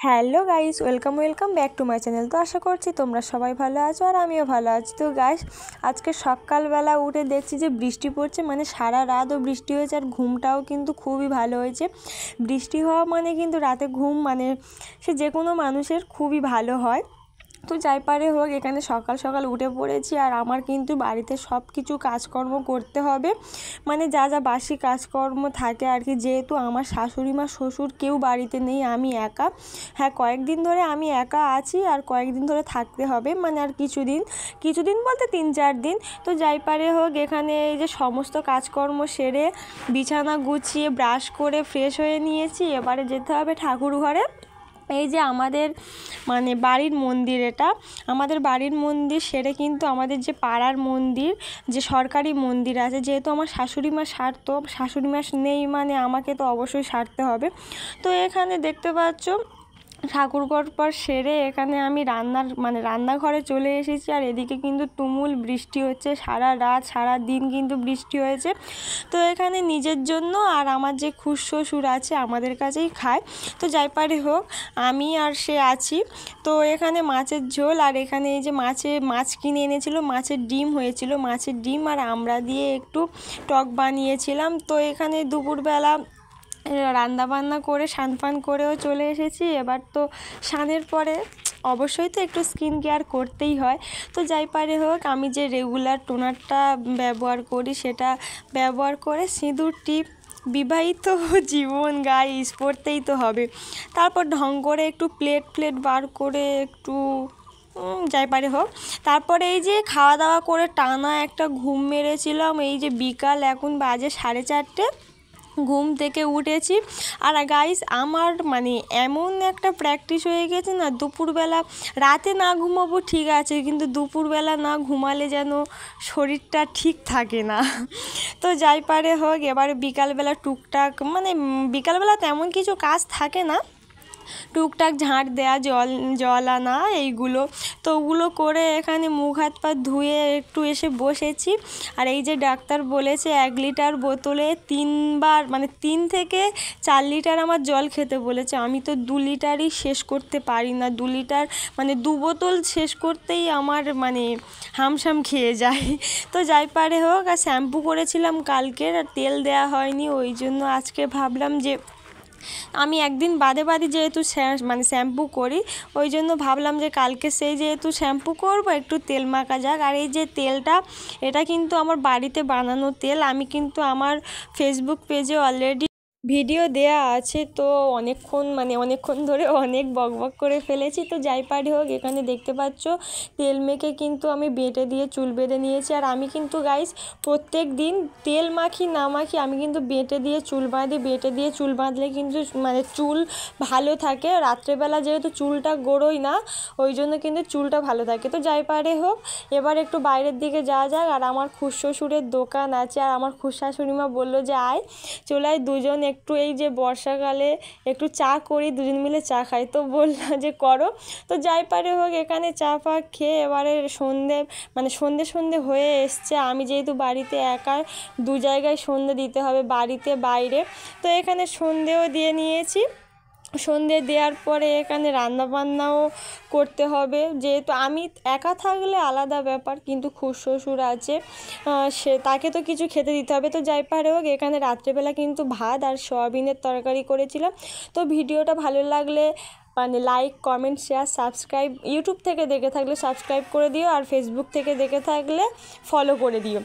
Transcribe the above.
Hello guys, welcome back to my channel. তো আশা করছি তোমরা সবাই ভালো আছো আর আমিও ভালো আছি। তো গাইস, আজকে সকালবেলা উঠে দেখছি যে বৃষ্টি পড়ছে, মানে সারা রাতও বৃষ্টি হয়েছে আর ঘুমটাও কিন্তু খুবই ভালো হয়েছে। বৃষ্টি হওয়া মানে কিন্তু রাতে ঘুম মানে সে যে কোনো মানুষের খুবই ভালো হয়। তো যাই পারে হোক, এখানে সকাল সকাল উঠে পড়েছি আর আমার কিন্তু বাড়িতে সব কিছু কাজকর্ম করতে হবে, মানে যা যা বাসি কাজকর্ম থাকে আর কি। যেহেতু আমার শাশুড়ি মা শ্বশুর কেউ বাড়িতে নেই, আমি একা। হ্যাঁ, কয়েকদিন ধরে আমি একা আছি আর কয়েকদিন ধরে থাকতে হবে, মানে আর কিছুদিন বলতে 3-4 দিন। তো যাই পারে হোক, এখানে এই যে সমস্ত কাজকর্ম সেরে বিছানা গুছিয়ে ব্রাশ করে ফ্রেশ হয়ে নিয়েছি। এবারে যেতে হবে ঠাকুর ঘরে। এই যে আমাদের মানে বাড়ির মন্দির, এটা আমাদের বাড়ির মন্দির সেরে কিন্তু আমাদের যে পাড়ার মন্দির, যে সরকারি মন্দির আছে, যেহেতু আমার শাশুড়ি মা সারতো, শাশুড়ি মা নেই মানে আমাকে তো অবশ্যই সারতে হবে। তো এখানে দেখতে পাচ্ছ ঠাকুরঘর পর সেরে এখানে আমি রান্নাঘরে চলে এসেছি। আর এদিকে কিন্তু তুমুল বৃষ্টি হচ্ছে, সারা রাত সারা দিন কিন্তু বৃষ্টি হয়েছে। তো এখানে নিজের জন্য আর আমার যে খুড়শ্বশুর আছে আমাদের কাছেই খায়। তো যাই পারে হোক, আমি আর সে আছি। তো এখানে মাছের ঝোল আর এখানে এই যে মাছ কিনে এনেছিল, মাছের ডিম হয়েছিল, মাছের ডিম আর আমড়া দিয়ে একটু টক বানিয়েছিলাম। তো এখানে দুপুরবেলা রান্নাবান্না করে স্নান ফান করেও চলে এসেছি। এবার তো স্নানের পরে অবশ্যই তো একটু স্কিন কেয়ার করতেই হয়। তো যাই পারে হোক, আমি যে রেগুলার টোনারটা ব্যবহার করি সেটা ব্যবহার করে সিঁদুর টিপ, বিবাহিত জীবন গাইস পড়তেই তো হবে। তারপর ঢং করে একটু প্লেট বার করে একটু যাই পারে হোক, তারপরে এই যে খাওয়া দাওয়া করে টানা একটা ঘুম মেরেছিলাম। এই যে বিকাল এখন বাজে 4:30, ঘুম থেকে উঠেছি। আর গাইস, আমার মানে এমন একটা প্র্যাকটিস হয়ে গেছে না, দুপুরবেলা রাতে না ঘুমাবো ঠিক আছে, কিন্তু দুপুরবেলা না ঘুমালে যেন শরীরটা ঠিক থাকে না। তো যাই পারে হোক, এবারে বিকালবেলা টুকটাক মানে বিকালবেলা তেমন কিছু কাজ থাকে না, টুকটাক ঝাঁট দেয়া, জল আনা এইগুলো। তো ওগুলো করে এখানে মুখ হাত পা ধুয়ে একটু এসে বসেছি। আর এই যে ডাক্তার বলেছে 1 লিটার বোতলে 3বার মানে 3 থেকে 4 লিটার আমার জল খেতে বলেছে। আমি তো 2 লিটারই শেষ করতে পারি না। 2 লিটার মানে 2 বোতল শেষ করতেই আমার মানে হামশাম খেয়ে যায়। তো যাই পারে হোক, আর শ্যাম্পু করেছিলাম কালকের, আর তেল দেয়া হয়নি, ওই জন্য আজকে ভাবলাম যে আমি একদিন বাদে যেহেতু শ্যাম্পু করি, ওই জন্য ভাবলাম যে কালকে সেই যেহেতু শ্যাম্পু করব একটু তেল মাখা যাক। আর এই যে তেলটা, এটা কিন্তু আমার বাড়িতে বানানো তেল। আমি কিন্তু আমার ফেসবুক পেজে অলরেডি ভিডিও দেয়া আছে। তো অনেকক্ষণ ধরে অনেক বকবক করে ফেলেছি। তো যাই পারে হোক, এখানে দেখতে পাচ্ছ তেল মেখে কিন্তু আমি বেটে দিয়ে চুল বেঁধে নিয়েছি। আর আমি কিন্তু গাইস প্রত্যেক দিন তেল মাখি না মাখি, আমি কিন্তু বেটে দিয়ে চুল বাঁধি। বেটে দিয়ে চুল বাঁধলে কিন্তু মানে চুল ভালো থাকে। রাত্রেবেলা যেহেতু চুলটা গোড়োই না, ওই জন্য কিন্তু চুলটা ভালো থাকে। তো যাই পারে হোক, এবার একটু বাইরের দিকে যাওয়া যাক। আর আমার খুড়শ্বশুরের দোকান আছে, আর আমার খুড়শাশুড়িমা বললো যে আয়, চলে আয়, দুজন একটু এই যে বর্ষাকালে একটু চা করি, দুজন মিলে চা খাই। তো বললাম যে করো। তো যাই পারে হোক, এখানে চা ফা খেয়ে এবারে সন্ধে হয়ে এসছে। আমি যেহেতু বাড়িতে একা, 2 জায়গায় সন্ধে দিতে হবে, বাড়িতে বাইরে। তো এখানে সন্ধেও দিয়ে নিয়েছি। সন্ধে দেওয়ার পরে এখানে রান্নাবান্নাও করতে হবে। যেহেতু আমি একা থাকলে আলাদা ব্যাপার, কিন্তু খুড়শ্বশুর আছে, তাকে তো কিছু খেতে দিতে হবে। তো যাই পারে হোক, এখানে রাত্রেবেলা কিন্তু ভাত আর সয়াবিনের তরকারি করেছিলাম। তো ভিডিওটা ভালো লাগলে মানে like, comment, share, subscribe, YouTube থেকে দেখে থাকলে সাবস্ক্রাইব করে দিও, আর ফেসবুক থেকে দেখে থাকলে ফলো করে দিও।